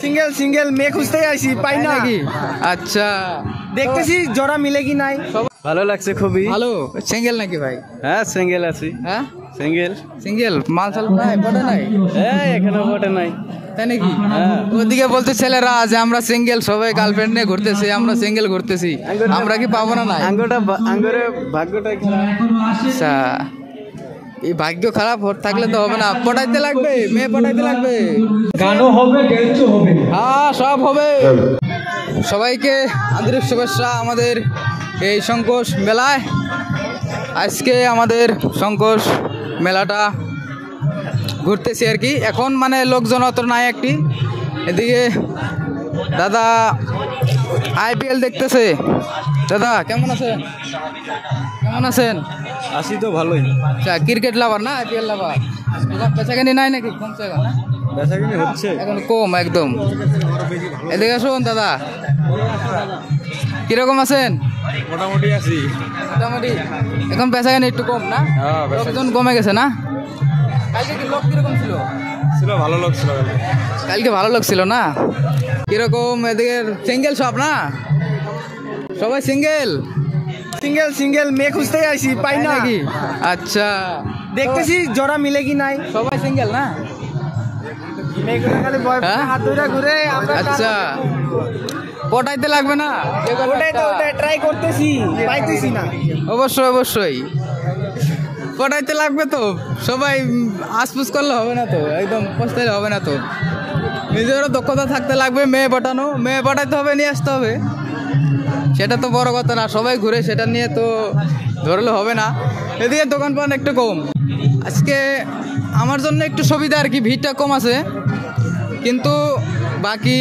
Single single মেয়ে খুঁজতেই আইছি, পাই না নাকি? আচ্ছা, দেখতেছি জোড়া মিলে কি নাই। ভালো লাগছে খুবই। ভালো। সিঙ্গেল নাকি ভাই? হ্যাঁ সিঙ্গেল আছি। হ্যাঁ সিঙ্গেল সিঙ্গেল। মাল চাল নাই, পড়ে নাই? হ্যাঁ এখানে বটে নাই। তাই নাকি? হ্যাঁ। ওদিকে বলতে ছেলেরা যে আমরা সিঙ্গেল, সবাই গার্লফ্রেন্ড নিয়ে ঘুরতেছি, আমরা সিঙ্গেল ঘুরতেছি, আমরা কি পাবো না? নাই আঙ্গুরে ভাগ্যটাই খারাপ। আচ্ছা, এই ভাগ্য খারাপ থাকলে তো হবে না, পটাইতে লাগবে, মেয়ে পটাইতে লাগবে, গানও হবে, ড্যান্সও হবে। হ্যাঁ সব হবে। সবাইকে আন্তরিক শুভেচ্ছা আমাদের এই সংকোষ মেলায়। আজকে আমাদের সংকোষ মেলাটা ঘুরতেছি আর কি। এখন মানে লোকজন অত নাই একটি। এদিকে দাদা আইপিএল দেখতেছে। দাদা কেমন আছেন? কেমন আছেন? আছি তো ভালোই। আচ্ছা, ক্রিকেট লাভার না আইপিএল লাভার? বেচাকেনি নাই নাকি? কমছে এখন? বেচাকিনি হচ্ছে এখন কম একদম। এদিকে আসুন দাদা, কিরকম আছেন? মোটামুটি আছি। মোটামুটি। এখন বেচাকেনি একটু কম না? লোকজন কমে গেছে না? কালকে কি লোক কিরকম ছিল? ছিল ভালো লোক ছিল। কালকে ভালো লোক ছিল না? কিরকম? এদিকে সিঙ্গেল সব না? সবাই সিঙ্গেল? সিঙ্গেল সিঙ্গেল মেয়ে খুঁজতেই আইছি, পাই না। নাকি? আচ্ছা, দেখতেছি জোড়া মিলে কি নাই। সবাই সিঙ্গেল না? মেয়েগুলো খালি বয়ফ্রেন্ড হ্যাঁ? হাত ধরে ঘুরে, আমরা আচ্ছা, পটাইতে লাগবে না? ওটাই তো, ওটাই ট্রাই করতেছি, পাইতেছি না। অবশ্যই অবশ্যই পটাইতে লাগবে তো। সবাই আশপুস করলে হবে না তো, একদম পস্তাইলে হবে না তো। নিজেরও দক্ষতা থাকতে লাগবে, মেয়ে পটানো, মেয়ে পটাইতে হবে, নিয়ে আসতে হবে। সেটা তো বড় কথা না, সবাই ঘুরে, সেটা নিয়ে তো ধরলে হবে না। এদিকে দোকানপাট একটু কম আজকে আমার জন্য, একটু সুবিধা আর কি, ভিড়টা কম আছে। কিন্তু বাকি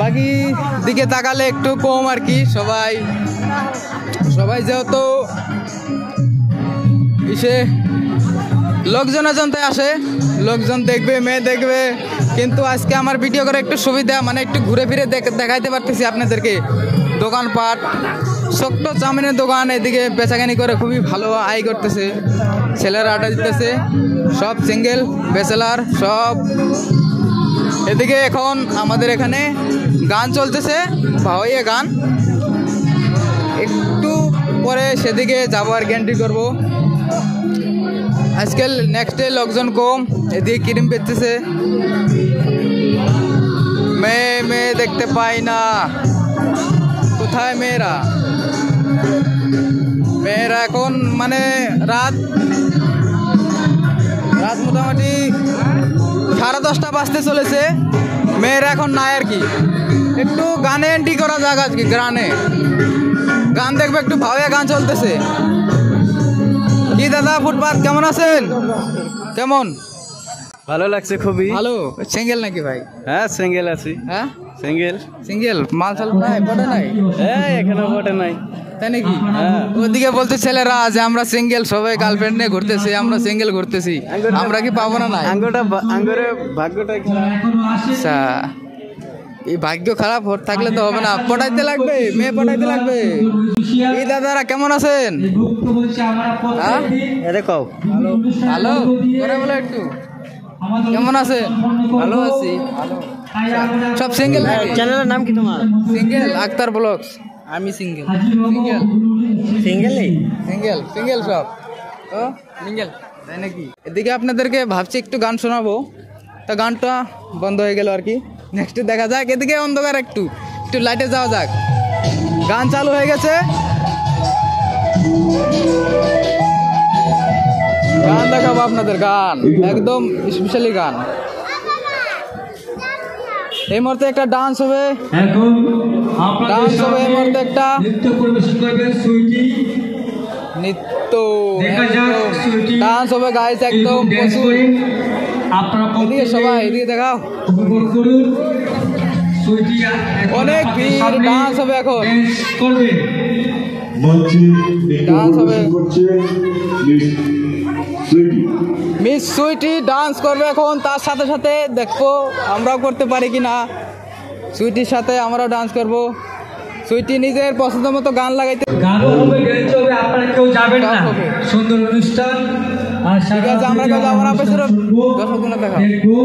বাকি দিকে তাকালে একটু কম আর কি। সবাই যেহেতু ইসে লোকজন তাই আসে, লোকজন দেখবে, মেয়ে দেখবে। কিন্তু আজকে আমার ভিডিও করে একটু সুবিধা, মানে একটু ঘুরে ফিরে দেখাইতে পারতেছি আপনাদেরকে দোকানপাট। ছোট্ট চাউমিনের দোকান, এদিকে বেচাকেনি করে খুবই ভালো আয় করতেছে, ছেলেরা আড্ডা দিতেছে, সব সিঙ্গেল ব্যাচেলার সব। এদিকে এখন আমাদের এখানে গান চলতেছে, ভাওয়াইয়া গান। একটু পরে সেদিকে যাবো আর এন্ট্রি করবো। আজকাল নেক্সটে লোকজন কম, এদিকে ক্রিম বেচতেছে। মেয়ে দেখতে পাই না, কোথায় মেয়েরা? এখন মানে রাত মোটামুটি 10:30 বাজতে চলেছে, মেয়েরা এখন নাই আর কি। একটু গানে এন্ট্রি করা যাক আজকে, গান দেখবে, একটু ভাওয়া গান চলতেছে। কি দাদা, ফুটপাত কেমন আছেন? কেমন? ভালো লাগছে খুবই। ভালো। সিঙ্গেল নাকি ভাই? হ্যাঁ সিঙ্গেল আছি। হ্যাঁ সিঙ্গেল। সিঙ্গেল। মাল চাল নাই, পড়ে নাই? হ্যাঁ এখানে বটে নাই। তাই নাকি? হ্যাঁ। ওদিকে বলতে ছেলেরা যে আমরা সিঙ্গেল, সবাই গার্লফ্রেন্ড নিয়ে ঘুরতেছি, আমরা সিঙ্গেল ঘুরতেছি, আমরা কি পাবো না? নাই? আঙ্গুরে ভাগ্যটাই খারাপ। আচ্ছা, এই ভাগ্য খারাপ থাকলে তো হবে না, পটাইতে লাগবে, মেয়ে পটাইতে লাগবে। এই দাদারা কেমন আছেন? হ্যাঁ? এরে কও। ভালো করে বলো একটু, কেমন আছেন? ভালো আছি। সব সিঙ্গেল নাকি? চ্যানেলের নাম কি তোমার? Single Akhtar blogs. আমি সিঙ্গেল। সিঙ্গেল সিঙ্গেলই? সিঙ্গেল সব তো সিঙ্গেল, তাই নাকি? এদিকে আপনাদেরকে ভাবছি একটু গান শোনাবো, তা গানটা বন্ধ হয়ে গেল আর কি। নেক্সট দেখা যাক। এদিকে অন্ধকার, একটু লাইটে যাওয়া যাক। গান চালু হয়ে গেছে, গান দেখাবো আপনাদের, গান একদম স্পেশালি গান। এই মুহূর্তে একটা ডান্স হবে, এখন আপনাদের সামনে এই মুহূর্তে একটা নৃত্য পরিবেশন করবেন সুইটি। নৃত্য, দেখা যাক সুইটি ডান্স হবে গাইস, একদম ড্যান্স প্রচুর। করে আপনারা এদিকে সবাই, এদিকে দেখাও, উপভোগ করুন। সুইটি এখন অনেক আপনাদের ভিড়, সামনে ডান্স হবে এখন। ড্যান্স করবে। মঞ্চে নৃত্য ডান্স হবে। পরিবেশন করছে সুইটি। মিস সুইটি ডান্স করবে এখন, তার সাথে সাথে দেখবো আমরাও করতে পারি কি না। সুইটির সাথে আমরাও ডান্স করব। সুইটি নিজের পছন্দ মতো গান লাগাইতে, গানও হবে, ড্যান্স হবে, আপনারা কেউ যাবেন না। সব হবে। সুন্দর অনুষ্ঠান। আর ঠিক আছে, আমরা কেউ যাবো না, পেছনে শুনবো, দর্শকগুলো দেখাও। দেখবো।